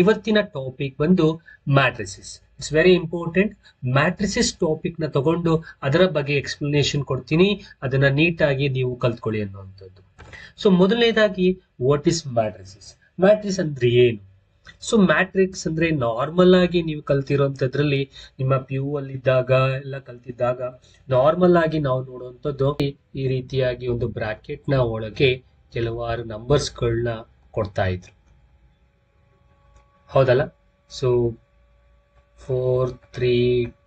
ಇವತ್ತಿನ ಟಾಪಿಕ್ ಬಂದು matrices. It's very important. Matrices topic ನ ತಗೊಂಡು ಅದರ ಬಗ್ಗೆ ಎಕ್ಸ್ಪ್ಲನೇಷನ್ ಕೊಡ್ತೀನಿ, ಅದನ್ನ ನೀಟಾಗಿ ನೀವು ಕಲ್ತ್ಕೊಳ್ಳಿ ಅನ್ನುವಂಥದ್ದು. ಸೊ ಮೊದಲನೇದಾಗಿ ವಾಟ್ ಇಸ್ ಮ್ಯಾಟ್ರಿಸಸ್? ಮ್ಯಾಟ್ರಿಕ್ಸ್ ಅಂದ್ರೆ ಏನು? ಸೊ ಮ್ಯಾಟ್ರಿಕ್ಸ್ ಅಂದ್ರೆ ನಾರ್ಮಲ್ ಆಗಿ ನೀವು ಕಲ್ತಿರೋಂಥದ್ರಲ್ಲಿ ನಿಮ್ಮ PU ಅಲ್ಲಿದ್ದಾಗ ಎಲ್ಲ ಕಲ್ತಿದ್ದಾಗ ನಾರ್ಮಲ್ ಆಗಿ ನಾವು ನೋಡುವಂಥದ್ದು ಈ ರೀತಿಯಾಗಿ ಒಂದು ಬ್ರಾಕೆಟ್ ನ ಒಳಗೆ ಕೆಲವಾರು ನಂಬರ್ಸ್ ಗಳನ್ನ ಕೊಡ್ತಾ ಇದ್ರು, ಹೌದಲ್ಲ? ಸೊ 4 3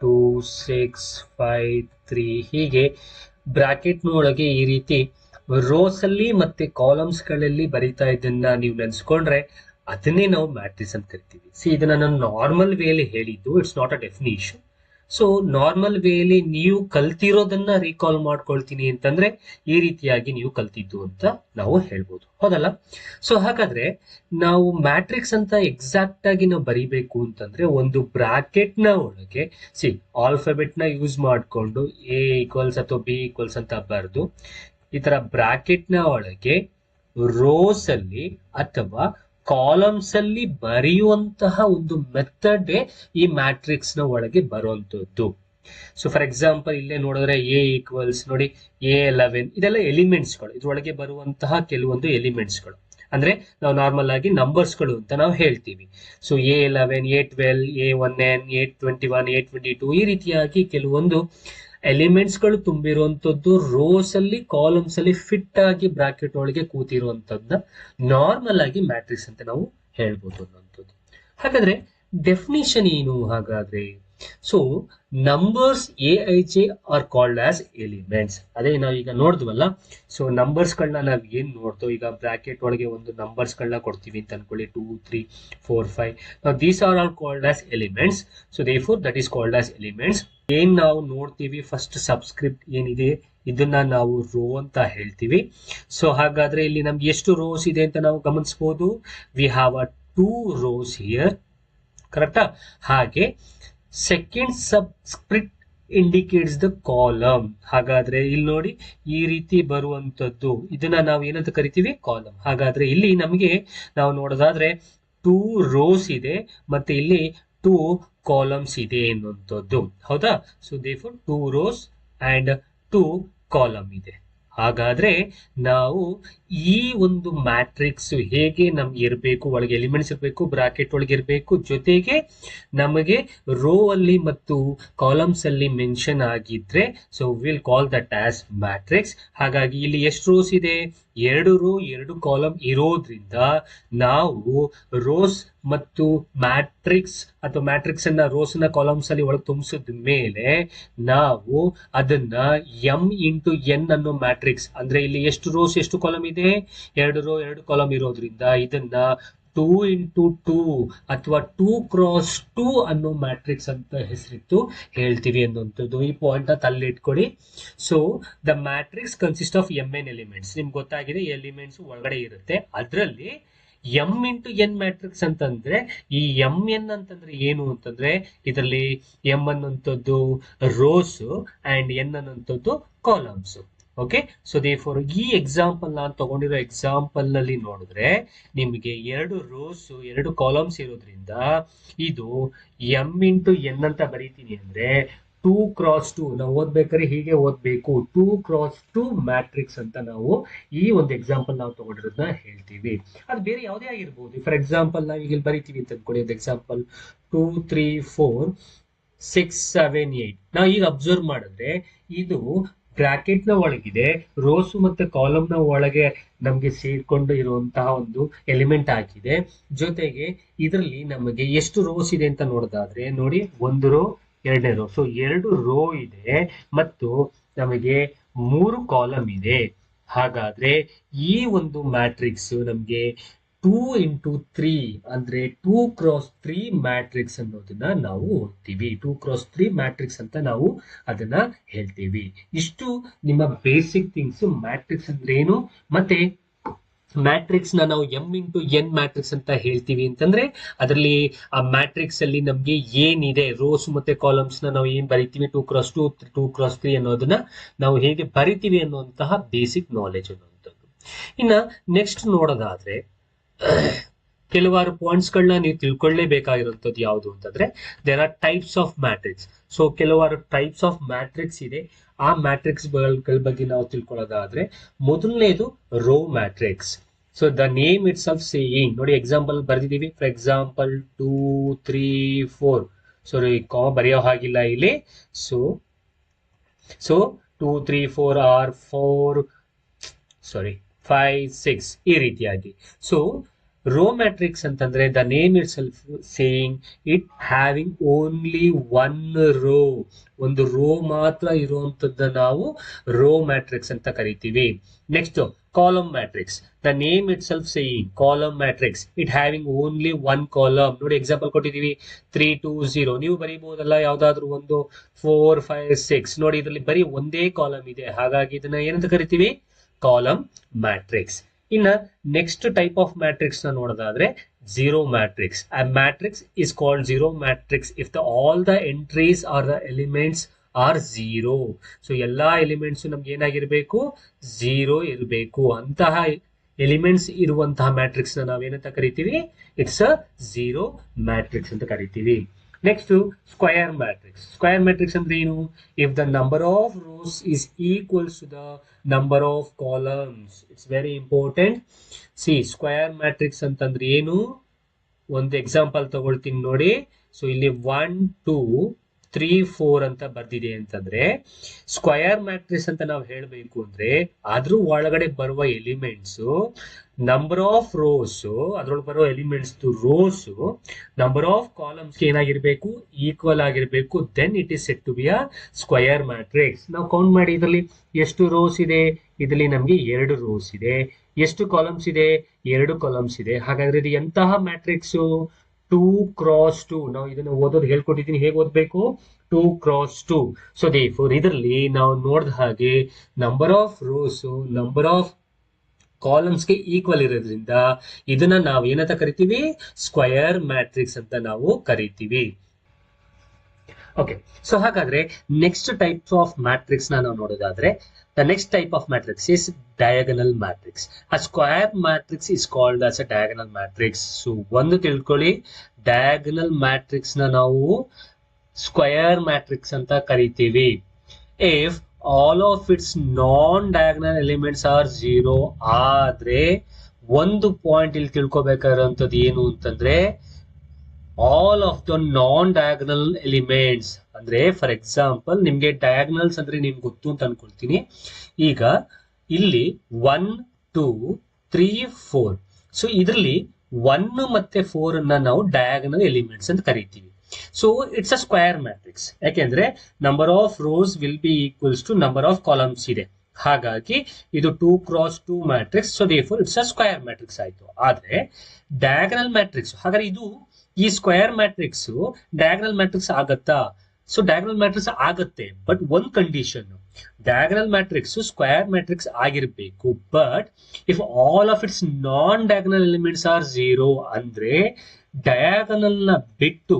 2 6 5 3 ಹೀಗೆ ಬ್ರಾಕೆಟ್ ನ ಒಳಗೆ ಈ ರೀತಿ ರೋಸ್ ಅಲ್ಲಿ ಮತ್ತೆ ಕಾಲಮ್ಸ್ ಗಳಲ್ಲಿ ಬರೀತಾ ಇದನ್ನ ನೀವು ನೆನ್ಸ್ಕೊಂಡ್ರೆ ಅದನ್ನೇ ನಾವು ಮ್ಯಾಟ್ರಿಕ್ಸ್ ಅಂತ ಕರಿತೀವಿ. ಸಿ, ಇದನ್ನ ನಾನು ನಾರ್ಮಲ್ ವೇಲಿ ಹೇಳಿದ್ದು, it's not a definition. So normally ನೀವು ಕಲ್ತಿರೋದನ್ನ ರೀಕಾಲ್ ಮಾಡ್ಕೊಳ್ತೀನಿ ಅಂತಂದ್ರೆ ಈ ರೀತಿಯಾಗಿ ನೀವು ಕಲ್ತಿದ್ದು ಅಂತ ನಾವು ಹೇಳ್ಬೋದು, ಹೌದಲ್ಲ? ಸೊ ಹಾಗಾದ್ರೆ ನಾವು ಮ್ಯಾಟ್ರಿಕ್ಸ್ ಅಂತ ಎಕ್ಸಾಕ್ಟ್ ಆಗಿ ನಾವು ಬರಿಬೇಕು ಅಂತಂದ್ರೆ ಒಂದು ಬ್ರಾಕೆಟ್ ನ ಒಳಗೆ ಆಲ್ಫಾಬೆಟ್ ನ ಯೂಸ್ ಮಾಡಿಕೊಂಡು A ಈಕ್ವಲ್ಸ್ ಅಥವಾ B ಈಕ್ವಲ್ಸ್ ಅಂತ ಬರೆದು ಈ ತರ ಬ್ರಾಕೆಟ್ ನ ಒಳಗೆ ರೋಸ್ ಅಲ್ಲಿ ಅಥವಾ ಕಾಲಮ್ಸ್ ಅಲ್ಲಿ ಬರೆಯುವಂತಹ ಒಂದು ಮೆಥಡ್ ಈ ಮ್ಯಾಟ್ರಿಕ್ಸ್ ನ ಒಳಗೆ ಬರುವಂತದ್ದು. ಸೊ ಫಾರ್ ಎಕ್ಸಾಂಪಲ್ ಇಲ್ಲೇ ನೋಡಿದ್ರೆ A ಈಕ್ವಲ್ಸ್ ನೋಡಿ A11 ಇದೆಲ್ಲ ಎಲಿಮೆಂಟ್ಸ್ಗಳು, ಇದ್ರೊಳಗೆ ಬರುವಂತಹ ಕೆಲವೊಂದು ಎಲಿಮೆಂಟ್ಸ್ಗಳು, ಅಂದ್ರೆ ನಾವು ನಾರ್ಮಲ್ ಆಗಿ ನಂಬರ್ಸ್ಗಳು ಅಂತ ನಾವು ಹೇಳ್ತೀವಿ. So A11 A12 A1n A21 A22 ಈ ರೀತಿಯಾಗಿ ಕೆಲವೊಂದು ಎಲಿಮೆಂಟ್ಸ್ ಗಳು ತುಂಬಿರುವಂತದ್ದು ರೋಸ್ ಅಲ್ಲಿ ಕಾಲಮ್ಸ್ ಅಲ್ಲಿ ಫಿಟ್ ಆಗಿ ಬ್ರಾಕೆಟ್ ಒಳಗೆ ಕೂತಿರುವಂತದ್ದನ್ನ ನಾರ್ಮಲ್ ಆಗಿ ಮ್ಯಾಟ್ರಿಕ್ಸ್ ಅಂತ ನಾವು ಹೇಳ್ಬೋದು ಅನ್ನೋಂಥದ್ದು. ಹಾಗಾದ್ರೆ ಡೆಫಿನಿಷನ್ ಏನು ಹಾಗಾದ್ರೆ? So numbers Aij are called as elements. ಅದೇ ನಾವು ಈಗ ನೋಡಿದ್ವಲ್ಲ, ಸೊ ನಂಬರ್ಸ್ ಗಳನ್ನ ನಾವ್ ಏನ್ ನೋಡ್ತೋ, ಈಗ ಬ್ರಾಕೆಟ್ ಒಳಗೆ ಒಂದು ನಂಬರ್ಸ್ ಗಳನ್ನ ಕೊಡ್ತೀವಿ ಅಂತ ಅನ್ಕೊಳ್ಳಿ, 2 3 4 5. now these are all called as elements, so therefore that is called as elements. ಏನ್ ನಾವು ನೋಡ್ತೀವಿ ಫಸ್ಟ್ ಸಬ್ಸ್ಕ್ರಿಪ್ಟ್ ಏನಿದೆ ಇದನ್ನ ನಾವು ರೋ ಅಂತ ಹೇಳ್ತೀವಿ. ಸೊ ಹಾಗಾದ್ರೆ ಇಲ್ಲಿ ನಮ್ಗೆ ಎಷ್ಟು ರೋಸ್ ಇದೆ ಅಂತ ನಾವು ಗಮನಿಸಬಹುದು. We have a 2 rows here, ಕರೆಕ್ಟಾ? ಹಾಗೆ second subscript indicates the column. ಹಾಗಾದ್ರೆ ಇಲ್ಲಿ ನೋಡಿ ಈ ರೀತಿ ಬರುವಂತದ್ದು ಇದನ್ನ ನಾವು ಏನಂತ ಕರಿತೀವಿ? ಕಾಲಮ್. ಹಾಗಾದ್ರೆ ಇಲ್ಲಿ ನಮಗೆ ನಾವು ನೋಡೋದಾದ್ರೆ 2 rows ಇದೆ ಮತ್ತೆ ಇಲ್ಲಿ 2 ಕಾಲಮ್ಸ್ ಇದೆ ಎನ್ನುವಂಥದ್ದು, ಹೌದಾ? So therefore 2 rows and 2 column ಇದೆ. ಹಾಗಾದ್ರೆ ನಾವು ಈ ಒಂದು ಮ್ಯಾಟ್ರಿಕ್ಸ್ ಹೇಗೆ ನಮ್ಗೆ ಇರಬೇಕು, ಒಳಗೆ ಎಲಿಮೆಂಟ್ಸ್ ಇರಬೇಕು, ಬ್ರಾಕೆಟ್ ಒಳಗೆ ಇರಬೇಕು, ಜೊತೆಗೆ ನಮಗೆ ರೋ ಅಲ್ಲಿ ಮತ್ತು ಕಾಲಮ್ಸ್ ಅಲ್ಲಿ ಮೆನ್ಷನ್ ಆಗಿದ್ರೆ so will call that as matrix. ಹಾಗಾಗಿ ಇಲ್ಲಿ ಎಷ್ಟು ರೋಸ್ ಇದೆ? 2 ರೋ 2 ಕಾಲಮ್ ಇರೋದ್ರಿಂದ ನಾವು ರೋಸ್ ಮತ್ತು ಮ್ಯಾಟ್ರಿಕ್ಸ್ ಅಥವಾ ಮ್ಯಾಟ್ರಿಕ್ಸ್ ಅನ್ನ ರೋಸ್ ನ ಕಾಲಮ್ಸ್ ಅಲ್ಲಿ ಒಳಗೆ ತುಂಬಿಸಿದ ಮೇಲೆ ನಾವು ಅದನ್ನ M ಇಂಟು N ಅನ್ನೋ ಮ್ಯಾಟ್ರಿಕ್ಸ್, ಅಂದ್ರೆ ಇಲ್ಲಿ ಎಷ್ಟು ರೋಸ್ ಎಷ್ಟು ಕಾಲಮ್ ಇದೆ? 2 ರೋ 2 ಕಾಲಮ್ ಇರೋದ್ರಿಂದ ಇದನ್ನ 2 ಇಂಟು 2 ಅಥವಾ 2 ಕ್ರಾಸ್ 2 ಅನ್ನೋ ಮ್ಯಾಟ್ರಿಕ್ಸ್ ಅಂತ ಹೆಸರಿತ್ತು ಹೇಳ್ತೀವಿ ಅನ್ನುವಂಥದ್ದು. ಈ ಪಾಯಿಂಟ್ ತಲ್ಲಿ ಇಟ್ಕೊಳ್ಳಿ. So the matrix consist of Mn elements. ನಿಮ್ಗೆ ಗೊತ್ತಾಗಿದೆ ಎಲಿಮೆಂಟ್ಸ್ ಒಳಗಡೆ ಇರುತ್ತೆ. ಅದರಲ್ಲಿ M ಇಂಟು N ಮ್ಯಾಟ್ರಿಕ್ಸ್ ಅಂತಂದ್ರೆ ಈ Mn ಅಂತಂದ್ರೆ ಏನು ಅಂತಂದ್ರೆ ಇದರಲ್ಲಿ M ಅನ್ನುವಂಥದ್ದು ರೋಸ್ ಅಂಡ್ N ಅನ್ನುವಂಥದ್ದು ಕಾಲಮ್ಸ್. ಓಕೆ, ಸೊ ದೇರ್ಫೋರ್ ಈ ಎಕ್ಸಾಂಪಲ್ ನಾನು ತಗೊಂಡಿರೋ ಎಕ್ಸಾಂಪಲ್ ನಲ್ಲಿ ನೋಡಿದ್ರೆ ನಿಮಗೆ 2 ರೋಸ್ 2 ಕಾಲಮ್ಸ್ ಇರೋದ್ರಿಂದ ಇದು M ಇಂಟು N ಅಂತ ಬರೀತೀನಿ ಅಂದ್ರೆ 2 ಕ್ರಾಸ್ 2 ನಾವು ಓದ್ಬೇಕಾದ್ರೆ ಹೀಗೆ ಓದ್ಬೇಕು. 2 ಕ್ರಾಸ್ 2 ಮ್ಯಾಟ್ರಿಕ್ಸ್ ಅಂತ ನಾವು ಈ ಒಂದು ಎಕ್ಸಾಂಪಲ್ ನಾವು ತಗೊಂಡಿರೋದನ್ನ ಹೇಳ್ತೀವಿ. ಅದು ಬೇರೆ ಯಾವುದೇ ಆಗಿರ್ಬೋದು. ಫಾರ್ ಎಕ್ಸಾಂಪಲ್ ನಾವು ಈಗ ಇಲ್ಲಿ ಬರೀತೀವಿ ಅಂತ ಅನ್ಕೊಳ್ಳಿ, ಒಂದು ಎಕ್ಸಾಂಪಲ್ 2 3 4 6 7 8. ನಾವು ಈಗ ಅಬ್ಸರ್ವ್ ಮಾಡಿದ್ರೆ ಇದು ಬ್ರಾಕೆಟ್ ನ ಒಳಗಿದೆ, ರೋಸ್ ಮತ್ತೆ ಕಾಲಮ್ ನ ಒಳಗೆ ನಮ್ಗೆ ಸೇರ್ಕೊಂಡು ಇರುವಂತಹ ಒಂದು ಎಲಿಮೆಂಟ್ ಆಗಿದೆ. ಜೊತೆಗೆ ಇದರಲ್ಲಿ ನಮಗೆ ಎಷ್ಟು ರೋಸ್ ಇದೆ ಅಂತ ನೋಡೋದಾದ್ರೆ ನೋಡಿ 1 ರೋ 2 ರೋ, ಸೊ 2 ರೋ ಇದೆ ಮತ್ತು ನಮಗೆ 3 ಕಾಲಮ್ ಇದೆ. ಹಾಗಾದ್ರೆ ಈ ಒಂದು ಮ್ಯಾಟ್ರಿಕ್ಸ್ ನಮ್ಗೆ 2 ಇಂಟು 3 ಅಂದ್ರೆ 2 ಕ್ರಾಸ್ 3 ಮ್ಯಾಟ್ರಿಕ್ಸ್ ಅನ್ನೋದನ್ನ ನಾವು ಓದ್ತೀವಿ. 2 ಕ್ರಾಸ್ 3 ಮ್ಯಾಟ್ರಿಕ್ಸ್ ಅಂತ ನಾವು ಅದನ್ನ ಹೇಳ್ತೀವಿ. ಇಷ್ಟು ನಿಮ್ಮ ಬೇಸಿಕ್ ಥಿಂಗ್ಸ್. ಮ್ಯಾಟ್ರಿಕ್ಸ್ ಅಂದ್ರೆ ಏನು, ಮತ್ತೆ ಮ್ಯಾಟ್ರಿಕ್ಸ್ ನ ನಾವು M ಇಂಟು N ಮ್ಯಾಟ್ರಿಕ್ಸ್ ಅಂತ ಹೇಳ್ತೀವಿ ಅಂತಂದ್ರೆ ಅದರಲ್ಲಿ ಆ ಮ್ಯಾಟ್ರಿಕ್ಸ್ ಅಲ್ಲಿ ನಮ್ಗೆ ಏನಿದೆ ರೋಸ್ ಮತ್ತೆ ಕಾಲಮ್ಸ್ ನ ನಾವು ಏನ್ ಬರಿತೀವಿ 2 ಕ್ರಾಸ್ 2 2 ಕ್ರಾಸ್ 3 ಅನ್ನೋದನ್ನ ನಾವು ಹೇಗೆ ಬರಿತೀವಿ ಅನ್ನುವಂತಹ ಬೇಸಿಕ್ ನಾಲೆಜ್ ಅನ್ನುವಂಥದ್ದು. ಇನ್ನ ನೆಕ್ಸ್ಟ್ ನೋಡೋದಾದ್ರೆ ಕೆಲವಾರು ಪಾಯಿಂಟ್ಸ್ ಗಳನ್ನ ನೀವು ತಿಳ್ಕೊಳ್ಳೇಬೇಕಾಗಿರುವಂತದ್ದು ಯಾವುದು ಅಂತಂದ್ರೆ there are types of matrix. So ಕೆಲವಾರು ಟೈಪ್ಸ್ ಆಫ್ ಮ್ಯಾಟ್ರಿಕ್ಸ್ ಇದೆ. ಆ ಮ್ಯಾಟ್ರಿಕ್ಸ್ ಗಳ ಬಗ್ಗೆ ನಾವು ತಿಳ್ಕೊಳ್ಳೋದಾದ್ರೆ ಮೊದಲನೇದು row matrix. So the name itself saying, ನೋಡಿ ಎಕ್ಸಾಂಪಲ್ ಬರ್ದಿದೀವಿ. For example 2 3 4. ಸೊ ಬರೆಯೋ ಹಾಗಿಲ್ಲ ಇಲ್ಲಿ. ಸೊ 2 3 4 ಆರ್ 4 5 6 ಈ ರೀತಿಯಾಗಿ. ಸೊ ರೋ ಮ್ಯಾಟ್ರಿಕ್ಸ್ ಅಂತಂದ್ರೆ the name itself saying it having only one rho, ಒಂದು ರೋ ಮಾತ್ರ ಇರುವಂತದ್ದ ನಾವು ರೋ ಮ್ಯಾಟ್ರಿಕ್ಸ್ ಅಂತ ಕರಿತೀವಿ. Next column matrix. The name itself saying column matrix it having only one column. ನೋಡಿ example ಕೊಟ್ಟಿದೀವಿ 3 2 0. ನೀವು ಬರೀಬಹುದಲ್ಲ ಯಾವ್ದಾದ್ರು ಒಂದು 4 5 6. ನೋಡಿ ಇದರಲ್ಲಿ ಬರೀ ಒಂದೇ ಕಾಲಮ್ ಇದೆ, ಹಾಗಾಗಿ ಇದನ್ನ ಏನಂತ ಕರಿತೀವಿ? Column matrix. ಇನ್ನ ನೆಕ್ಸ್ಟ್ ಟೈಪ್ ಆಫ್ ಮ್ಯಾಟ್ರಿಕ್ಸ್ ನ ನೋಡೋದಾದ್ರೆ zero matrix. A matrix is called zero matrix if all the entries or the elements are zero. So ಎಲ್ಲಾ ಎಲಿಮೆಂಟ್ಸ್ ನಮ್ಗೆ ಏನಾಗಿರ್ಬೇಕು? ಝೀರೋ ಇರಬೇಕು. ಅಂತಹ ಎಲಿಮೆಂಟ್ಸ್ ಇರುವಂತಹ ಮ್ಯಾಟ್ರಿಕ್ಸ್ ನ ನಾವೇನಂತ ಕರಿತೀವಿ? ಇಟ್ಸ್ ಅ ಝೀರೋ ಮ್ಯಾಟ್ರಿಕ್ಸ್ ಅಂತ ಕರಿತೀವಿ. Next square matrix. Square matrix ಅಂದ್ರೆ ಏನು? If the number of rows is equals to the number of columns. It's very important. See square matrix ಅಂತಂದ್ರೆ ಏನು? ಒಂದು ಎಕ್ಸಾಂಪಲ್ ತಗೊಳ್ತೀನಿ ನೋಡಿ. ಸೊ ಇಲ್ಲಿ 1 2 3 4 ಅಂತ ಬರ್ದಿದೆ ಅಂತಂದ್ರೆ ಸ್ಕ್ವಯರ್ ಮ್ಯಾಟ್ರಿಕ್ಸ್ ಅಂತ ನಾವು ಹೇಳಬೇಕು ಅಂದ್ರೆ ಅದ್ರ ಒಳಗಡೆ ಬರುವ ಎಲಿಮೆಂಟ್ಸ್ ನಂಬರ್ ಆಫ್ ರೋಸ್, ಅದ್ರೊಳಗೆ ಬರುವ elements rows number of columns ಏನಾಗಿರ್ಬೇಕು? ಈಕ್ವಲ್ ಆಗಿರ್ಬೇಕು. Then it is set to be a square matrix. ನಾವು ಕೌಂಟ್ ಮಾಡಿ ಇದರಲ್ಲಿ ಎಷ್ಟು ರೋಸ್ ಇದೆ? ಇದರಲ್ಲಿ ನಮ್ಗೆ 2 ರೋಸ್ ಇದೆ. ಎಷ್ಟು ಕಾಲಮ್ಸ್ ಇದೆ? 2 ಕಾಲಮ್ಸ್ ಇದೆ. ಹಾಗಾದ್ರೆ ಇದು ಎಂತಹ ಮ್ಯಾಟ್ರಿಕ್ಸ್? 2 x 2. ನಾವು ಇದನ್ನ ಓದೋದು ಹೇಳ್ಕೊಟ್ಟಿದ್ದೀನಿ, ಹೇಗೆ ಓದ್ಬೇಕು? 2 x 2. ಸೊ ದೇರ್ಫೋರ್ ಇದರಲ್ಲಿ ನಾವು ನೋಡಿದ ಹಾಗೆ number of rows number of ಕಾಲಮ್ಸ್ಗೆ ಈಕ್ವಲ್ ಇರೋದ್ರಿಂದ ಇದನ್ನ ನಾವು ಏನಂತ ಕರಿತೀವಿ? ಸ್ಕ್ವಯರ್ ಮ್ಯಾಟ್ರಿಕ್ಸ್ ಅಂತ ನಾವು ಕರಿತೀವಿ. ಓಕೆ, ಸೊ ಹಾಗಾದ್ರೆ ನೆಕ್ಸ್ಟ್ ಟೈಪ್ಸ್ ಆಫ್ ಮ್ಯಾಟ್ರಿಕ್ಸ್ ನಾವು ನೋಡೋದಾದ್ರೆ the next type of matrix is diagonal matrix. A square matrix is called as a diagonal matrix. So ಒಂದು ತಿಳ್ಕೊಳ್ಳಿ, diagonal matrix ನ ನಾವು square matrix ಅಂತ ಕರಿತೀವಿ. If all of its non-diagonal elements are zero ಆದ್ರೆ ಒಂದು ಪಾಯಿಂಟ್ ಇಲ್ಲಿ ತಿಳ್ಕೊಬೇಕಾಗಿರುವಂತದ್ದು ಏನು ಅಂತಂದ್ರೆ all of the non-diagonal elements. ಅಂದ್ರೆ ಫಾರ್ ಎಕ್ಸಾಂಪಲ್ ನಿಮ್ಗೆ ಡಯಾಗನಲ್ಸ್ ಅಂದ್ರೆ ನಿಮ್ಗೆ ಗೊತ್ತು ಅಂತ ಅನ್ಕೊಳ್ತೀನಿ. ಈಗ ಇಲ್ಲಿ 1 2 3 4. ಸೊ ಇದರಲ್ಲಿ 1 ಮತ್ತೆ 4 ಅನ್ನ ನಾವು ಡಯಾಗನಲ್ ಎಲಿಮೆಂಟ್ಸ್ ಅಂತ ಕರಿತೀವಿ. So it's a square matrix. ಯಾಕೆಂದ್ರೆ number of rows will be equals to number of columns ಇದೆ. ಹಾಗಾಗಿ ಇದು 2 x 2 matrix. So therefore it's a square matrix ಆಯ್ತು. ಆದ್ರೆ ಡಯಾಗನಲ್ ಮ್ಯಾಟ್ರಿಕ್ಸ್, ಹಾಗಾದ್ರೆ ಇದು ಈ ಸ್ಕ್ವಯರ್ ಮ್ಯಾಟ್ರಿಕ್ಸ್ ಡಯಾಗನಲ್ ಮ್ಯಾಟ್ರಿಕ್ಸ್ ಆಗತ್ತಾ? ಸೊ ಡಯಾಗನಲ್ ಮ್ಯಾಟ್ರಿಕ್ಸ್ ಆಗತ್ತೆ, ಬಟ್ ಒಂದ್ condition, diagonal matrix square matrix ಆಗಿರ್ಬೇಕು. But if all of its non diagonal elements are zero ಅಂದ್ರೆ ಡಯಾಗನಲ್ ನ ಬಿಟ್ಟು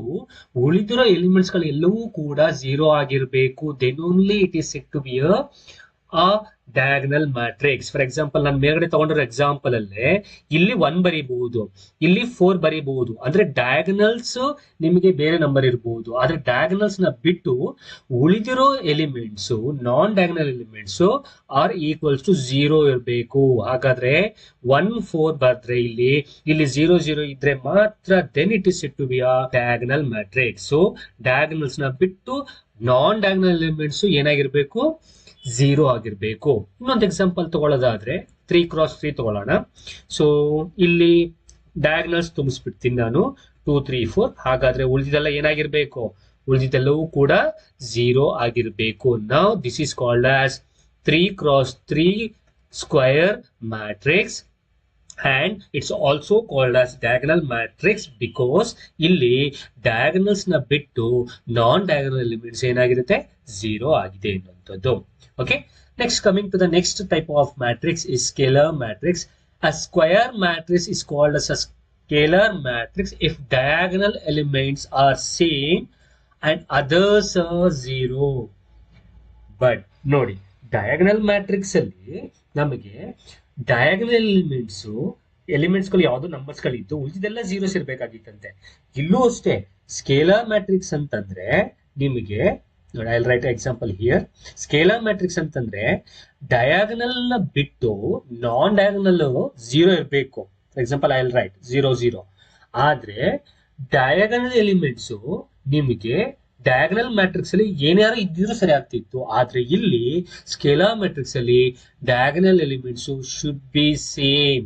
ಉಳಿದಿರೋ ಎಲಿಮೆಂಟ್ಸ್ ಗಳು ಎಲ್ಲವೂ ಕೂಡ ಝೀರೋ ಆಗಿರ್ಬೇಕು. Then only it is set to be a diagonal matrix. For example ನಾನು ಮೇಲ್ಗಡೆ ತಗೊಂಡಿರೋ ಎಕ್ಸಾಂಪಲ್ ಅಲ್ಲೇ ಇಲ್ಲಿ 1 ಬರೀಬಹುದು, ಇಲ್ಲಿ 4 ಬರೀಬಹುದು. ಅಂದ್ರೆ ಡಯಾಗನಲ್ಸ್ ನಿಮಗೆ ಬೇರೆ ನಂಬರ್ ಇರಬಹುದು, ಆದ್ರೆ ಡಯಾಗನಲ್ಸ್ ನ ಬಿಟ್ಟು ಉಳಿದಿರೋ elements non diagonal elements are equals to zero ಇರಬೇಕು. ಹಾಗಾದ್ರೆ 1 4 ಬರ್ದ್ರೆ ಇಲ್ಲಿ 0 0 ಇದ್ರೆ ಮಾತ್ರ then it is set to be a diagonal matrix. So diagonals ನ ಬಿಟ್ಟು ನಾನ್ ಡಯಾಗನಲ್ ಎಲಿಮೆಂಟ್ಸ್ ಏನಾಗಿರ್ಬೇಕು? ಝೀರೋ ಆಗಿರ್ಬೇಕು. ಇನ್ನೊಂದು ಎಕ್ಸಾಂಪಲ್ ತಗೊಳ್ಳೋದಾದ್ರೆ 3 x 3 ತಗೊಳ್ಳೋಣ. ಸೊ ಇಲ್ಲಿ ಡಯಾಗನಲ್ಸ್ ತುಂಬಿಸ್ಬಿಡ್ತೀನಿ ನಾನು 2 3 4. ಹಾಗಾದ್ರೆ ಉಳಿದಿದ್ದೆಲ್ಲ ಏನಾಗಿರ್ಬೇಕು? ಉಳಿದಿದ್ದೆಲ್ಲವೂ ಕೂಡ ಝೀರೋ ಆಗಿರ್ಬೇಕು. Now this is called as 3 x 3 square matrix and it's also called as diagonal matrix because ಇಲ್ಲಿ diagonals ನ ಬಿಟ್ಟು ನಾನ್ ಡಯಾಗನಲ್ ಎಲಿಮೆಂಟ್ಸ್ ಏನಾಗಿರುತ್ತೆ? ಝೀರೋ ಆಗಿದೆ ಅನ್ನುವಂಥದ್ದು. Okay, next coming to the next type of matrix is scalar matrix. A square matrix is called as a scalar matrix if diagonal elements are same and others are zero. But ನೋಡಿ, diagonal matrix ಅಲ್ಲಿ ನಮಗೆ diagonal elements elements ಗಳು ಯಾವ್ದು numbers ಗಳಿದ್ದು ಉಳಿದಿದ್ದೆಲ್ಲ zeros ಇರ್ಬೇಕಾಗಿತ್ತಂತೆ. ಇಲ್ಲೂ ಅಷ್ಟೇ scalar matrix ಅಂತಂದ್ರೆ ನಿಮಗೆ ನೋಡಿ, I write example here. Scalar matrix ಅಂತಂದ್ರೆ ಡಯಾಗನಲ್ ನ ಬಿಟ್ಟು ನಾನ್ ಡಯಾಗನಲ್ 0 ಇರಬೇಕು. For example I write 0 0. ಆದ್ರೆ ಡಯಾಗನಲ್ ಎಲಿಮೆಂಟ್ಸ್ ನಿಮಗೆ ಡಯಾಗನಲ್ ಮ್ಯಾಟ್ರಿಕ್ಸ್ ಅಲ್ಲಿ ಏನಾರು ಇದ್ದಿದ್ರು ಸರಿ ಆಗ್ತಿತ್ತು. ಆದ್ರೆ ಇಲ್ಲಿ ಸ್ಕೇಲಾರ್ ಮ್ಯಾಟ್ರಿಕ್ಸ್ ಅಲ್ಲಿ diagonal elements should be same.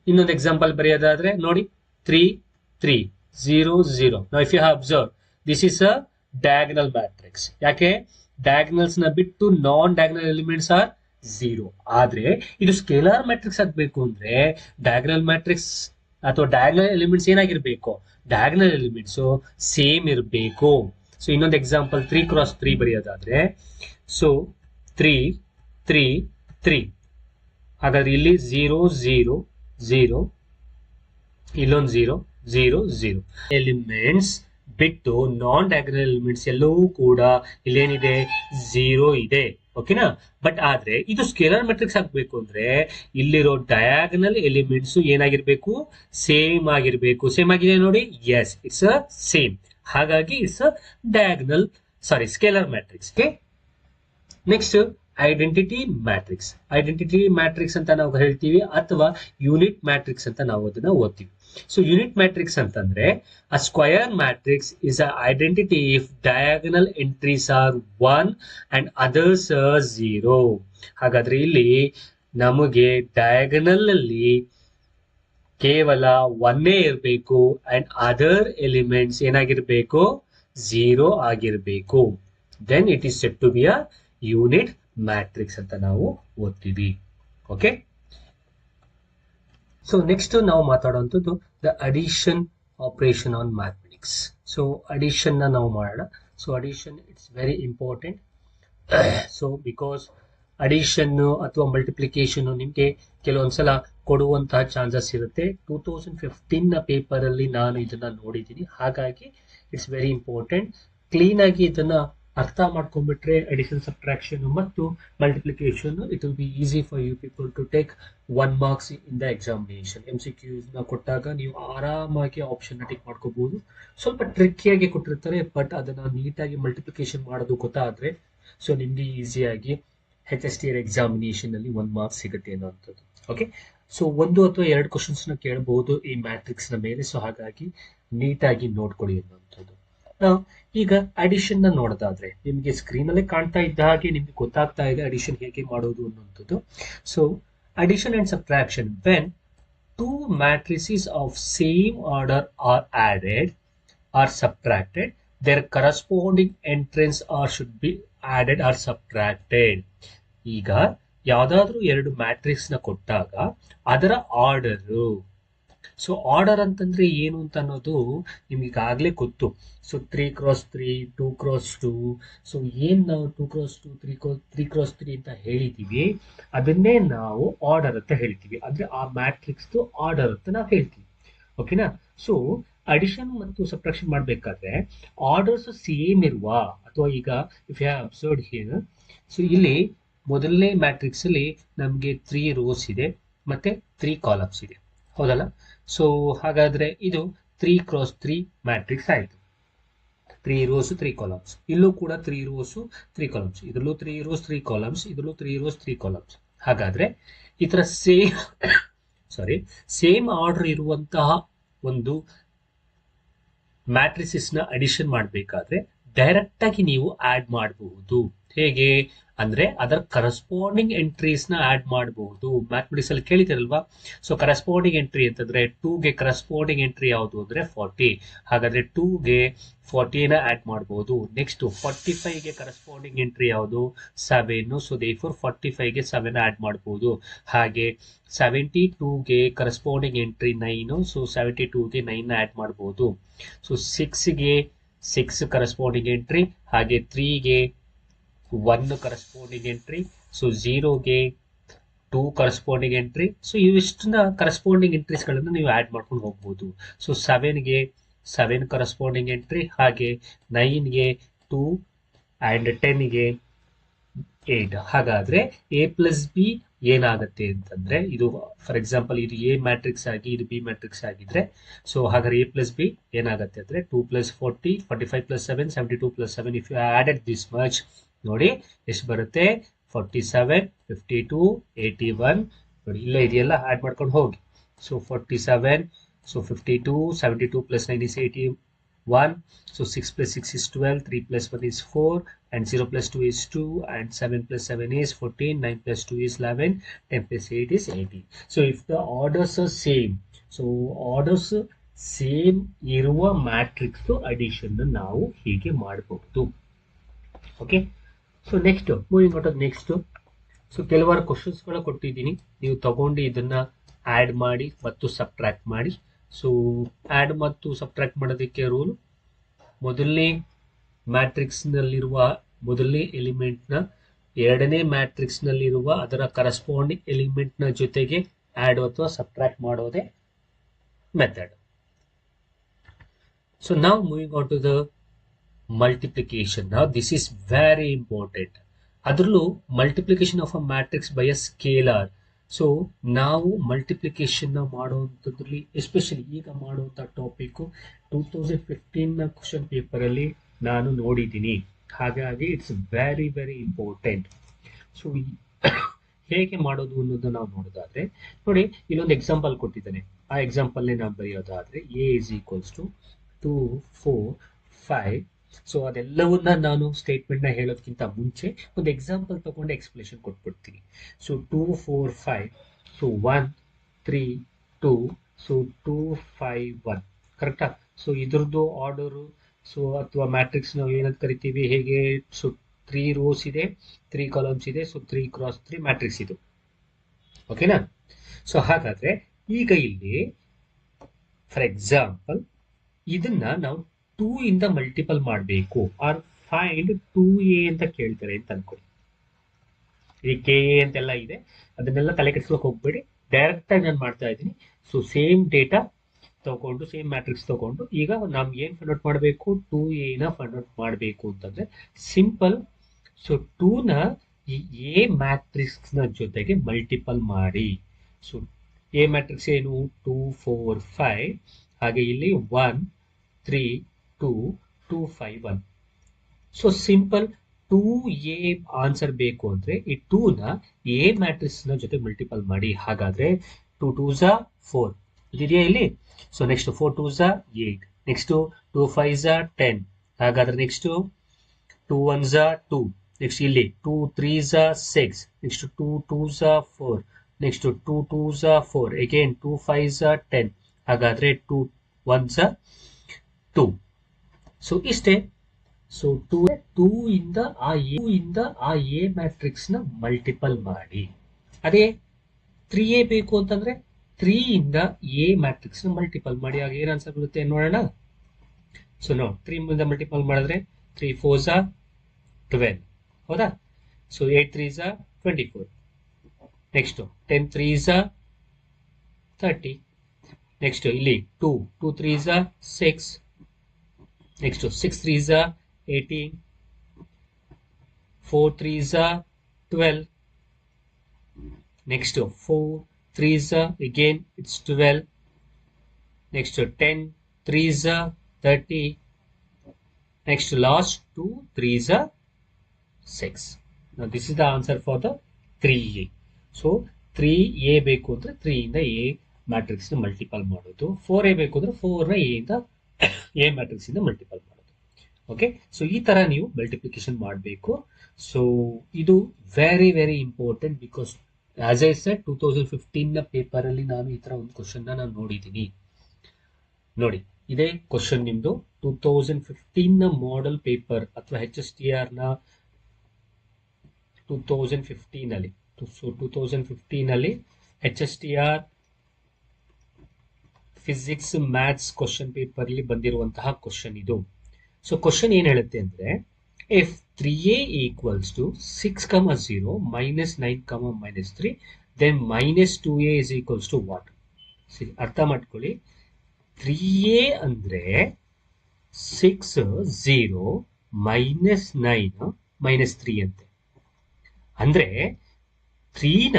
ಇನ್ನೊಂದು ಎಕ್ಸಾಂಪಲ್ ಬರೆಯೋದಾದ್ರೆ ನೋಡಿ 3 3 0 0. Now if you have observe, this is a diagonal matrix. ಯಾಕೆ? ಡಯಾಗನಲ್ಸ್ ನ ಬಿಟ್ಟು ನಾನ್ ಡಯಾಗನಲ್ ಎಲಿಮೆಂಟ್ಸ್ ಆರ್ 0. ಆದ್ರೆ ಇದು ಸ್ಕೇಲಾರ್ ಮ್ಯಾಟ್ರಿಕ್ಸ್ ಆಗ್ಬೇಕು ಅಂದ್ರೆ ಡಯಾಗನಲ್ ಮ್ಯಾಟ್ರಿಕ್ಸ್ ಅಥವಾ ಡಯಾಗನಲ್ ಎಲಿಮೆಂಟ್ಸ್ ಏನಾಗಿರ್ಬೇಕು? ಡಯಾಗನಲ್ ಎಲಿಮೆಂಟ್ಸ್ ಸೇಮ್ ಇರಬೇಕು. ಸೊ ಇನ್ನೊಂದು ಎಕ್ಸಾಂಪಲ್ 3 x 3 ಬರೆಯೋದಾದ್ರೆ, ಸೊ 3 3 3. ಹಾಗಾದ್ರೆ ಇಲ್ಲಿ 0 0 0, ಇಲ್ಲೊಂದು 0 0 0. ಎಲಿಮೆಂಟ್ಸ್ ಬಿಟ್ಟು ನಾನ್ ಡಯಾಗನಲ್ ಎಲಿಮೆಂಟ್ಸ್ ಎಲ್ಲವೂ ಕೂಡ ಇಲ್ಲೇನಿದೆ? 0 ಇದೆ. ಓಕೆನಾ? ಬಟ್ ಆದ್ರೆ ಇದು ಸ್ಕೇಲಾರ್ ಮ್ಯಾಟ್ರಿಕ್ಸ್ ಆಗ್ಬೇಕು ಅಂದ್ರೆ ಇಲ್ಲಿರೋ ಡಯಾಗನಲ್ ಎಲಿಮೆಂಟ್ಸ್ ಏನಾಗಿರ್ಬೇಕು? ಸೇಮ್ ಆಗಿರ್ಬೇಕು. ಸೇಮ್ ಆಗಿದೆ ನೋಡಿ, ಎಸ್, ಇಟ್ಸ್ ಅ ಸೇಮ್. ಹಾಗಾಗಿ it's a diagonal scalar matrix. Next identity matrix. Identity matrix ಅಂತ ನಾವು ಹೇಳ್ತೀವಿ ಅಥವಾ ಯೂನಿಟ್ ಮ್ಯಾಟ್ರಿಕ್ಸ್ ಅಂತ ನಾವು ಅದನ್ನ ಓದ್ತೀವಿ. ಸೊ ಯೂನಿಟ್ ಮ್ಯಾಟ್ರಿಕ್ಸ್ ಅಂತಂದ್ರೆ a square matrix is a identity if diagonal entries are 1 and others are 0. ಹಾಗಾದ್ರೆ ಇಲ್ಲಿ ನಮಗೆ ಡಯಾಗನಲ್ ಅಲ್ಲಿ ಕೇವಲ 1 ಇರಬೇಕು ಅಂಡ್ ಅದರ್ ಎಲಿಮೆಂಟ್ಸ್ ಏನಾಗಿರ್ಬೇಕು? 0 ಆಗಿರ್ಬೇಕು. Then it is said to be a unit matrix ಅಂತ ನಾವು ಓದ್ತೀವಿ. ಓಕೆ, ಸೊ ನೆಕ್ಸ್ಟ್ ನಾವು ಮಾತಾಡುವಂಥದ್ದು the addition operation on mathematics. So addition ನ ನಾವು ಮಾಡೋಣ. So addition it's very important. So because addition ಅಥವಾ ಮಲ್ಟಿಪ್ಲಿಕೇಶನ್ ನಿಮಗೆ ಕೆಲವೊಂದ್ಸಲ ಕೊಡುವಂತಹ ಚಾನ್ಸಸ್ ಇರುತ್ತೆ. 2015 ನ ಪೇಪರ್ ಅಲ್ಲಿ ನಾನು ಇದನ್ನ ನೋಡಿದ್ದೀನಿ. ಹಾಗಾಗಿ ಇಟ್ಸ್ ವೆರಿ ಇಂಪಾರ್ಟೆಂಟ್. ಕ್ಲೀನ್ ಆಗಿ ಇದನ್ನ ಅರ್ಥ ಮಾಡ್ಕೊಂಡ್ಬಿಟ್ರೆ ಅಡಿಷನ್, ಸಬ್ಟ್ರಾಕ್ಷನ್ ಮತ್ತು multiplication, it will be easy for you people to take 1 marks in the examination. MCQs ನ ಕೊಟ್ಟಾಗ ನೀವು ಆರಾಮಾಗಿ ಆಪ್ಷನ್ ನ ಟಿಕ್ ಮಾಡ್ಕೋಬಹುದು. ಸ್ವಲ್ಪ ಟ್ರಿಕ್ಕಿಯಾಗಿ ಕೊಟ್ಟಿರ್ತಾರೆ, ಬಟ್ ಅದನ್ನ ನೀಟಾಗಿ ಮಲ್ಟಿಪ್ಲಿಕೇಶನ್ ಮಾಡೋದು ಗೊತ್ತಾದ್ರೆ ಸೊ ನಿಮ್ಗೆ ಈಸಿಯಾಗಿ HST ಎಕ್ಸಾಮಿನೇಷನ್ ಅಲ್ಲಿ 1 mark ಸಿಗುತ್ತೆ ಅನ್ನೋಂಥದ್ದು. ಓಕೆ, ಸೊ 1 ಅಥವಾ 2 ಕ್ವಶನ್ಸ್ ನ ಕೇಳಬಹುದು ಈ ಮ್ಯಾಟ್ರಿಕ್ಸ್ ನ ಮೇಲೆ. ಸೊ ಹಾಗಾಗಿ ನೀಟಾಗಿ ನೋಡ್ಕೊಳ್ಳಿ ಅನ್ನೋಂಥದ್ದು. ಈಗ ಅಡಿಷನ್ ನ ನೋಡೋದಾದ್ರೆ ನಿಮಗೆ ಸ್ಕ್ರೀನ್ ಅಲ್ಲೇ ಕಾಣ್ತಾ ಇದ್ದ ಹಾಗೆ ನಿಮ್ಗೆ ಗೊತ್ತಾಗ್ತಾ ಇದೆ ಅಡಿಷನ್ ಹೇಗೆ ಮಾಡೋದು ಅನ್ನುವಂಥದ್ದು. So addition and subtraction, when 2 matrices of same order are added or subtracted, their corresponding entrants or should be added or subtracted. ಈಗ ಯಾವ್ದಾದ್ರು 2 ಮ್ಯಾಟ್ರಿಕ್ಸ್ ನ ಕೊಟ್ಟಾಗ ಅದರ ಆರ್ಡರ್, ಸೊ ಆರ್ಡರ್ ಅಂತಂದ್ರೆ ಏನು ಅಂತ ಅನ್ನೋದು ನಿಮ್ಗೆ ಈಗಾಗಲೇ ಗೊತ್ತು. So 3 x 3, 2 x 2. ಸೊ ಏನ್ ನಾವು 2 x 2, 3 x 3 ಅಂತ ಹೇಳಿದೀವಿ, ಅದನ್ನೇ ನಾವು ಆರ್ಡರ್ ಅಂತ ಹೇಳ್ತೀವಿ. ಅಂದ್ರೆ ಆ ಮ್ಯಾಟ್ರಿಕ್ಸ್ ಆರ್ಡರ್ ಅಂತ ನಾವು ಹೇಳ್ತೀವಿ. ಓಕೆನಾ? ಸೊ ಅಡಿಷನ್ ಮತ್ತು ಸಬ್ಟ್ರಾಕ್ಷನ್ ಮಾಡ್ಬೇಕಾದ್ರೆ ಆರ್ಡರ್ಸ್ ಸೇಮ್ ಇರುವ, ಅಥವಾ ಈಗ if you have observed here, so ಇಲ್ಲಿ ಮೊದಲನೇ ಮ್ಯಾಟ್ರಿಕ್ಸ್ ಅಲ್ಲಿ ನಮ್ಗೆ 3 rows ಇದೆ ಮತ್ತೆ 3 columns ಇದೆ, ಹೌದಲ್ಲ? ಸೊ ಹಾಗಾದ್ರೆ ಇದು 3 x 3 ಮ್ಯಾಟ್ರಿಕ್ಸ್ ಆಯ್ತು. 3 rows 3 columns. ಇಲ್ಲೂ ಕೂಡ 3 rows 3 columns. ಇದರಲ್ಲೂ 3 rows 3 columns. ಇದರಲ್ಲೂ 3 rows 3 columns. ಹಾಗಾದ್ರೆ ಈ ತರ ಸೇಮ್ ಆರ್ಡರ್ ಇರುವಂತಹ ಒಂದು ಮ್ಯಾಟ್ರಿಸಸ್ ನ ಅಡಿಷನ್ ಮಾಡಬೇಕಾದ್ರೆ ಡೈರೆಕ್ಟ್ ಆಗಿ ನೀವು ಆಡ್ ಮಾಡಬಹುದು. ಹೇಗೆ ಅಂದ್ರೆ ಅದರ ಕರೆಸ್ಪಾಂಡಿಂಗ್ ಎಂಟ್ರೀಸ್ ನ ಆಡ್ ಮಾಡಬಹುದು. ಮ್ಯಾಥಮೆಟಿಕ್ಸ್ ಅಲ್ಲಿ ಕೇಳಿದಿರಲ್ವಾ? ಸೊ ಕರೆಸ್ಪಾಂಡಿಂಗ್ ಎಂಟ್ರಿ ಅಂತಂದ್ರೆ 2 ಗೆ ಕರೆಸ್ಪಾಂಡಿಂಗ್ ಎಂಟ್ರಿ ಯಾವುದು ಅಂದ್ರೆ 40. ಹಾಗಾದ್ರೆ 2 ಗೆ 40 ನ ಆಡ್ ಮಾಡಬಹುದು. ನೆಕ್ಸ್ಟ್ 45 ಗೆ ಕರೆಸ್ಪಾಂಡಿಂಗ್ ಎಂಟ್ರಿ ಯಾವುದು? 7. ಸೊ ದೇರ್ಫೋರ್ 45 ಗೆ 7 ಆಡ್ ಮಾಡಬಹುದು. ಹಾಗೆ 72 ಗೆ ಕರೆಸ್ಪಾಂಡಿಂಗ್ ಎಂಟ್ರಿ 9. ಸೊ 72 ಗೆ 9 ನ ಆಡ್ ಮಾಡಬಹುದು. ಸೊ 6 ಗೆ 6 ಕರೆಸ್ಪಾಂಡಿಂಗ್ ಎಂಟ್ರಿ, ಹಾಗೆ 3 ಗೆ 1 ಕರೆಸ್ಪಾಂಡಿಂಗ್ ಎಂಟ್ರಿ, ಸೊ 0 ಗೆ 2 ಕರೆಸ್ಪಾಂಡಿಂಗ್ ಎಂಟ್ರಿ. ಸೊ ಇವಿಷ್ಟನ್ನ ಕರೆಸ್ಪಾಂಡಿಂಗ್ ಎಂಟ್ರೀಸ್ ಗಳನ್ನ ನೀವು ಆಡ್ ಮಾಡ್ಕೊಂಡು ಹೋಗ್ಬೋದು. ಸೊ 7 ಗೆ 7 ಕರೆಸ್ಪಾಂಡಿಂಗ್ ಎಂಟ್ರಿ, ಹಾಗೆ 9 ಗೆ 2 ಅಂಡ್ 10 ಗೆ 8. ಹಾಗಾದ್ರೆ ಎ ಪ್ಲಸ್ ಬಿ ಏನಾಗುತ್ತೆ ಅಂತಂದ್ರೆ, ಇದು ಫಾರ್ ಎಕ್ಸಾಂಪಲ್ ಇದು ಎ ಮ್ಯಾಟ್ರಿಕ್ಸ್ ಆಗಿ ಇದು ಬಿ ಮ್ಯಾಟ್ರಿಕ್ಸ್ ಆಗಿದ್ರೆ, ಸೊ ಹಾಗಾದ್ರೆ ಎ ಪ್ಲಸ್ ಬಿ ಏನಾಗುತ್ತೆ ಅಂದ್ರೆ 2 plus 40, 45 plus 7, 72 plus 7. If you added this much, ನೋಡಿ ಎಷ್ಟು ಬರುತ್ತೆ, 47, 52, 81. ನೋಡಿ ಇಲ್ಲೇ ಇದೆಯಲ್ಲ, ಆಡ್ ಮಾಡ್ಕೊಂಡು ಹೋಗಿ. So 47, so 52, 72 plus 9 is 81. So 6 plus 6 is 12, 3 plus 1 is 4, and 0 plus 2 is 2, and 7 plus 7 is 14, 9 plus 2 is 11, 10 plus 8 is 18. So if the orders are same, so orders same ಇರುವ matrix addition ನಾವು ಹೀಗೆ ಮಾಡಬಹುದು. Okay, so next moving out next. So ಕೆಲವಾರು ಕ್ವಶನ್ಸ್ಗಳ ಕೊಟ್ಟಿದ್ದೀನಿ, ನೀವು ತಗೊಂಡು ಇದನ್ನ add ಮಾಡಿ ಮತ್ತು ಸಬ್ಟ್ರಾಕ್ಟ್ ಮಾಡಿ. ಸೊ ಆಡ್ ಮತ್ತು ಸಬ್ಟ್ರಾಕ್ಟ್ ಮಾಡೋದಕ್ಕೆ ರೂಲ್, ಮೊದಲನೇ ಮ್ಯಾಟ್ರಿಕ್ಸ್ನಲ್ಲಿರುವ ಮೊದಲನೇ ಎಲಿಮೆಂಟ್ನ ಎರಡನೇ ಮ್ಯಾಟ್ರಿಕ್ಸ್ನಲ್ಲಿರುವ ಅದರ ಕರಸ್ಪಾಂಡಿಂಗ್ ಎಲಿಮೆಂಟ್ನ ಜೊತೆಗೆ ಆಡ್ ಅಥವಾ ಸಬ್ಟ್ರಾಕ್ಟ್ ಮಾಡೋದೇ ಮೆಥಡ್. ಸೊ ನಾವು moving on to the multiplication. ನಾವು ದಿಸ್ ಇಸ್ ವೆರಿ ಇಂಪಾರ್ಟೆಂಟ್. ಅದರಲ್ಲೂ multiplication of a matrix by a scalar. So ನಾವು ಮಲ್ಟಿಪ್ಲಿಕೇಶನ್ ಮಾಡುವಂಥದ್ರಲ್ಲಿ, ಎಸ್ಪೆಷಲಿ ಈಗ ಮಾಡುವಂಥ ಟಾಪಿಕ್ 2015 ಕ್ವಶನ್ ಪೇಪರ್ ಅಲ್ಲಿ ನಾನು ನೋಡಿದ್ದೀನಿ. ಹಾಗಾಗಿ it's very very important. So ಹೇಗೆ ಮಾಡೋದು ಅನ್ನೋದನ್ನ ನಾವು ನೋಡೋದಾದ್ರೆ, ನೋಡಿ ಇಲ್ಲೊಂದು ಎಕ್ಸಾಂಪಲ್ ಕೊಟ್ಟಿದ್ದಾನೆ. ಆ ಎಕ್ಸಾಂಪಲ್ ನಾವು ಬರೆಯೋದಾದ್ರೆ A is equals to 2, 4, 5. So ಅದೆಲ್ಲವನ್ನ ನಾನು ಸ್ಟೇಟ್ಮೆಂಟ್ ನ ಹೇಳೋದಕ್ಕಿಂತ ಮುಂಚೆ ಒಂದು ಎಕ್ಸಾಂಪಲ್ ತಗೊಂಡು ಎಕ್ಸ್ಪ್ಲೇಷನ್ ಕೊಟ್ಬಿಡ್ತೀನಿ. ಸೊ 2, 4, 5. ಸೊ 1, 3, 2. ಸೊ 2, 5, 1. ಕರೆಕ್ಟಾ? ಸೊ ಇದ್ರದ್ದು ಆರ್ಡರು, ಸೊ ಅಥವಾ ಮ್ಯಾಟ್ರಿಕ್ಸ್ ನಾವು ಏನಂತ ಕರಿತೀವಿ, ಹೇಗೆ, ಸೊ 3 ರೋಸ್ ಇದೆ, 3 ಕಾಲಮ್ಸ್ ಇದೆ. ಸೊ 3 ಕ್ರಾಸ್ 3 ಮ್ಯಾಟ್ರಿಕ್ಸ್ ಇದು. ಓಕೆನಾ? ಸೊ ಹಾಗಾದ್ರೆ ಈಗ ಇಲ್ಲಿ ಫಾರ್ ಎಕ್ಸಾಂಪಲ್ ಇದನ್ನ ನಾವು 2 ಇಂದ ಮಲ್ಟಿಪಲ್ ಮಾಡಬೇಕು, ಆರ್ ಫೈಂಡ್ 2a ಅಂತ ಕೇಳ್ತಾರೆ ಅಂತ ಅನ್ಕೊಳ್ಳಿ. ಈ ಕೆ ಎ ಅಂತೆಲ್ಲ ಇದೆ, ಅದನ್ನೆಲ್ಲ ತಲೆ ಕೆಡಿಸ್ಲಿಕ್ಕೆ ಹೋಗ್ಬೇಡಿ, ಡೈರೆಕ್ಟ್ ಆಗಿ ನಾನು ಮಾಡ್ತಾ ಇದ್ದೀನಿ. ಸೊ ಸೇಮ್ ಡೇಟಾ ತಗೊಂಡು, ಸೇಮ್ ಮ್ಯಾಟ್ರಿಕ್ಸ್ ತಗೊಂಡು, ಈಗ ನಮ್ಗೆ ಏನ್ ಫೈಂಡ್ ಔಟ್ ಮಾಡಬೇಕು, 2a ನ ಫೈಂಡ್ ಔಟ್ ಮಾಡಬೇಕು ಅಂತಂದ್ರೆ ಸಿಂಪಲ್. ಸೊ 2 ನ ಈ ಎ ಮ್ಯಾಟ್ರಿಕ್ಸ್ ನ ಜೊತೆಗೆ ಮಲ್ಟಿಪಲ್ ಮಾಡಿ. ಸೊ ಎ ಮ್ಯಾಟ್ರಿಕ್ಸ್ ಏನು, 2, 4, 5. ಹಾಗೆ ಇಲ್ಲಿ 1, 3, 2, 2, 5, 1. ಸೊ ಸಿಂಪಲ್ 2a ಆನ್ಸರ್ ಬೇಕು ಅಂದ್ರೆ ಈ 2 ನ ಎ ಮ್ಯಾಟ್ರಿಕ್ಸ್ ನ ಜೊತೆ ಮಲ್ಟಿಪಲ್ ಮಾಡಿ. ಹಾಗಾದ್ರೆ 2 2s are 4 ಇದೆಯಾ ಇಲ್ಲಿ. So next 4 2s are 8. Next 2 5s are 10. ಹಾಗಾದ್ರೆ ನೆಕ್ಸ್ಟ್ 2 1s are 2. ನೆಕ್ಸ್ಟ್ ಇಲ್ಲಿ 2 3s are 6. Next 2 2s are 4. Next 2 2s are 4. Again 2 5s are 10. ಹಾಗಾದ್ರೆ 2 1s are 2. ಸೊ ಇಷ್ಟೇ. ಸೊ 2 ಇಂದ ಆ ಎ ಮ್ಯಾಟ್ರಿಕ್ಸ್ ನ ಮಲ್ಟಿಪಲ್ ಮಾಡಿ. ಅದೇ 3a ಬೇಕು ಅಂತಂದ್ರೆ 3 ಇಂದ ಎ ಮ್ಯಾಟ್ರಿಕ್ಸ್ ನ ಮಲ್ಟಿಪಲ್ ಮಾಡಿ. ಆಗ ಏನ್ ಆನ್ಸರ್ ಬರುತ್ತೆ ನೋಡೋಣ. ಸೊ ನೋಡಿ 3 ಇಂದ ಮಲ್ಟಿಪಲ್ ಮಾಡಿದ್ರೆ 3 4s are 12. ಹೌದಾ? So 8 3s are 24. Next 10 3s are 30. Next ಇಲ್ಲಿ 2 3s are 6. Next 6 3s are 18. 4 3s are 12. Next 4 3s are again it's 12. Next 10 3s are 30. Next last 2 3s are 6. Now this is the answer for the 3a. So 3a ಬೇಕು ಅಂದ್ರೆ 3 ಇಂದ a matrix ನ multiple ಮಾಡೋದು. 4a ಬೇಕು ಅಂದ್ರೆ 4 ನ a ಇಂದ a matrix ಇಂದ ಮಲ್ಟಿಪಲ್ ಮಾಡೋದು. ಓಕೆ, ಸೊ ಈ ತರ ನೀವು ಮಲ್ಟಿಪ್ಲಿಕೇಶನ್ ಮಾಡಬೇಕು. ಸೊ ಇದು very very important because as I said 2015 ನ ಪೇಪರ್ ಅಲ್ಲಿ ನಾನು ಈ ತರ ಒಂದು ಕ್ವಶನ್ ನಾನು ನೋಡಿದ್ದೀನಿ. ನೋಡಿ ಇದೇ ಕ್ವಶನ್ ನಿಮ್ದು 2015 ನ ಮಾಡೆಲ್ ಪೇಪರ್ ಅಥವಾ HSTR ನ 2015 ಅಲ್ಲಿ. ಸೊ 2015 ಅಲ್ಲಿ HSTR physics maths question paper ಅಲ್ಲಿ ಬಂದಿರುವಂತಹ ಕ್ವಶನ್ ಇದು. ಸೊ ಕ್ವಶನ್ ಏನ್ ಹೇಳುತ್ತೆ ಅಂದ್ರೆ, if 3a equals to 6, 0, -9, -3, then -2a is equals to what? ಅರ್ಥ ಮಾಡ್ಕೊಳ್ಳಿ. 3a ಅಂದ್ರೆ 6 0 -9 -3 ಅಂತೆ. ಅಂದ್ರೆ 3ನ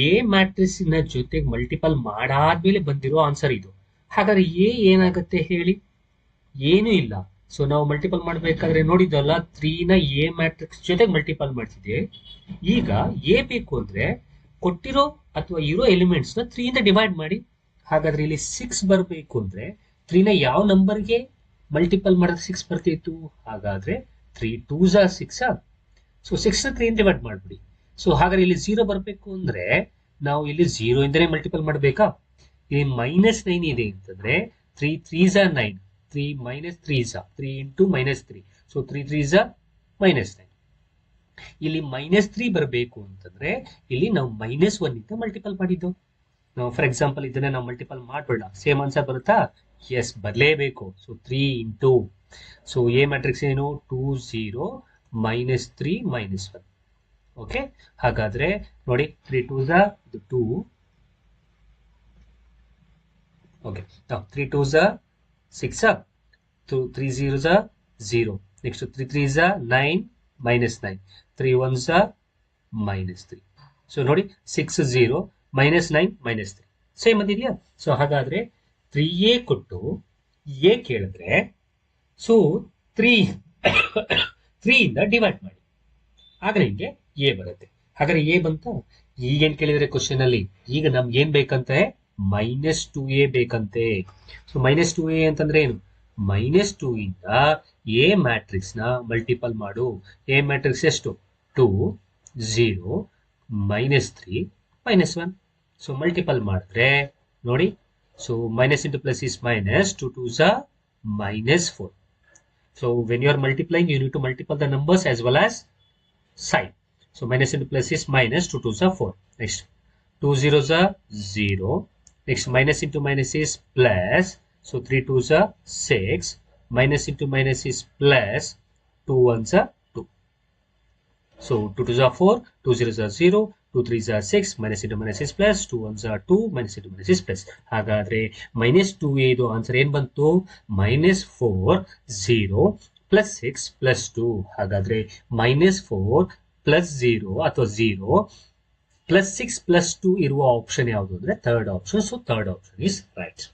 ಎ ಮ್ಯಾಟ್ರಿಕ್ಸಿನ ಜೊತೆಗೆ ಮಲ್ಟಿಪಲ್ ಮಾಡಾದ್ಮೇಲೆ ಬಂದಿರೋ ಆನ್ಸರ್ ಇದು. ಹಾಗಾದ್ರೆ ಎ ಏನಾಗುತ್ತೆ ಹೇಳಿ? ಏನೂ ಇಲ್ಲ. ಸೊ ನಾವು ಮಲ್ಟಿಪಲ್ ಮಾಡಬೇಕಾದ್ರೆ ನೋಡಿದ್ವಲ್ಲ, 3ನ ಎ ಮ್ಯಾಟ್ರಿಕ್ಸ್ ಜೊತೆಗೆ ಮಲ್ಟಿಪಲ್ ಮಾಡ್ತಿದ್ದೆ. ಈಗ ಎ ಬೇಕು ಅಂದ್ರೆ ಕೊಟ್ಟಿರೋ ಅಥವಾ ಇರೋ ಎಲಿಮೆಂಟ್ಸ್ ನ 3 ಇಂದ ಡಿವೈಡ್ ಮಾಡಿ. ಹಾಗಾದ್ರೆ ಇಲ್ಲಿ 6 ಬರಬೇಕು ಅಂದ್ರೆ 3ನ ಯಾವ ನಂಬರ್ಗೆ ಮಲ್ಟಿಪಲ್ ಮಾಡಿದ್ರೆ 6 ಬರ್ತಿತ್ತು? ಹಾಗಾದ್ರೆ 3 2s are 6. ಸೊ 6ನ 3 ಇಂದ ಡಿವೈಡ್ ಮಾಡ್ಬಿಡಿ. ಸೊ ಹಾಗಾದ್ರೆ ಇಲ್ಲಿ 0 ಬರಬೇಕು ಅಂದ್ರೆ ನಾವು ಇಲ್ಲಿ 0 ಇಂದನೇ ಮಲ್ಟಿಪಲ್ ಮಾಡಬೇಕಾ? ಇಲ್ಲಿ -9 ಇದೆ ಅಂತಂದ್ರೆ 3 3s are 9. 3 minus 3s are 3 into -3. So 3 3s are -9. ಇಲ್ಲಿ -3 ಬರಬೇಕು ಅಂತಂದ್ರೆ ಇಲ್ಲಿ ನಾವು -1 ಇಂದ ಮಲ್ಟಿಪಲ್ ಮಾಡಿದ್ದು. ನಾವು ಫಾರ್ ಎಕ್ಸಾಂಪಲ್ ಇದನ್ನ ನಾವು ಮಲ್ಟಿಪಲ್ ಮಾಡಬೇಡ, ಸೇಮ್ ಆನ್ಸರ್ ಬರುತ್ತಾ? ಎಸ್, ಬರಲೇಬೇಕು. So 3 into, so A matrix ಏನು? 2 0 -3 -1. ಓಕೆ, ಹಾಗಾದ್ರೆ ನೋಡಿ 3 2s are 2. Okay, 3 2s are 6. 3 0s are 0. Next 3 3s are 9 -9. 3 1s are -3. So ನೋಡಿ 6 0 -9 -3 ಸೇಮ್ ಅಂದಿದೆಯಾ? ಸೊ ಹಾಗಾದ್ರೆ 3a ಕೊಟ್ಟು a ಕೇಳಿದ್ರೆ ಸೊ 3 ಇಂದ ಡಿವೈಡ್ ಮಾಡಿ, ಆಗ ನಿಮಗೆ ಎ ಬರುತ್ತೆ. ಹಾಗಾದ್ರೆ ಎ ಬಂತ? ಈಗೇನ್ ಕೇಳಿದ್ರೆ ಕ್ವಶನ್ ಅಲ್ಲಿ, ಈಗ ನಮ್ಗೆ ಏನ್ ಬೇಕಂತೆ? -2a ಬೇಕಂತೆ. ಸೊ -2a ಅಂತಂದ್ರೆ ಏನು? -2 ಇಂದ ಎ ಮ್ಯಾಟ್ರಿಕ್ಸ್ ನ ಮಲ್ಟಿಪಲ್ ಮಾಡು. ಎ ಮ್ಯಾಟ್ರಿಕ್ಸ್ ಎಷ್ಟು? 2 0 -3 -1. ಸೊ ಮಲ್ಟಿಪಲ್ ಮಾಡಿದ್ರೆ ನೋಡಿ, so minus into plus is minus, 2 2s are -4. So when you are multiplying, you need to multiply the numbers as well as sign. So minus into plus is minus, 2 2s are 4. Next 2 0s are 0. Next minus into minus is plus, so 3 2s are 6. Minus into minus is plus, 2 1s are 2. So 2 2s are 4, 2 0s are 0, 2 3s are 6, minus into minus is plus, 2 1s are 2, minus into minus is plus. ಹಾಗಾದ್ರೆ -2a ಇದು answer ಏನ್ ಬಂತು? -4 0 plus 6 plus 2. ಹಾಗಾದ್ರೆ -4 plus 0 ಅಥವಾ 0 plus 6 plus 2 ಇರುವ option ಯಾವುದು ಅಂದ್ರೆ third option. So third option is right.